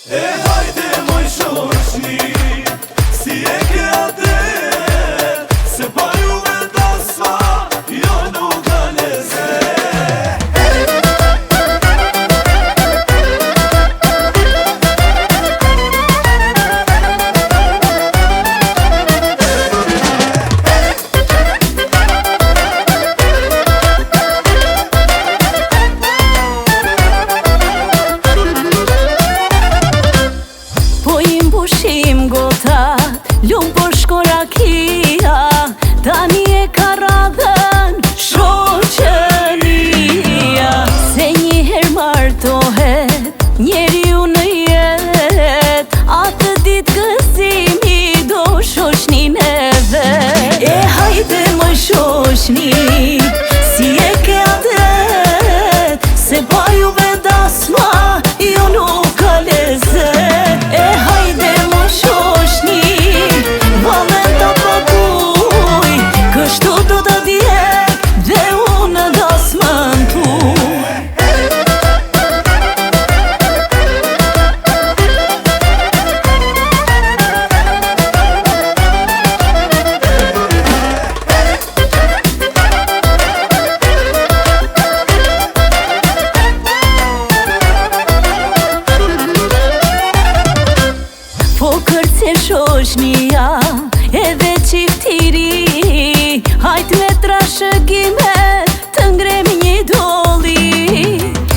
E hajde moj shoqni, si e ke atë, se pa juve dasma, jo nuk ka lezet. Pushim gota, lumë por shko rakia, tani e ka radhen shoqënia. Se njëherë martohet njeriu në jet, atë ditë gëzimi do shoqnin e vet. E hajde më shoqni, si e ke adet, se pa juve dasma, jo nuk ka lezet. E hajde më shoqni, vallën ta paguj, kështu do ta djeg dhe unë dasmën tuaj. Po kërce shoqnia, edhe qiftiri, hajt me trashëgime të ngrem një doli.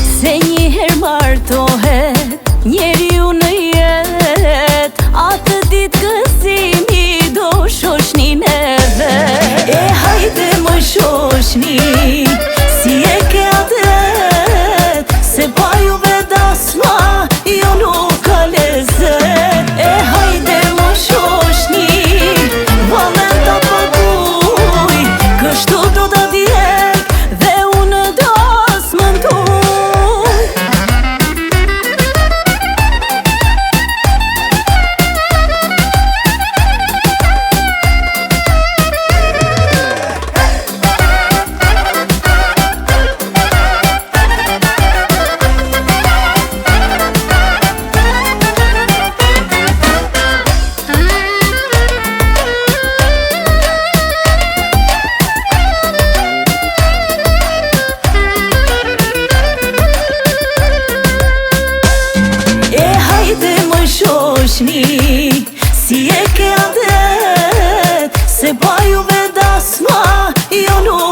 Se njëherë martohet njeriu në jet, atë ditë gëzimi do shoqnin e vet. E hajde më shoqni, si e ke adet, se pa juve dasma, jo nuk ka lezet. E hajde më shoqni, vallën ta paguj, kështu do ta djeg dhe unë dasmën tuaj. Shoqni, si e ke adet, se pa juve dasma, jo nuk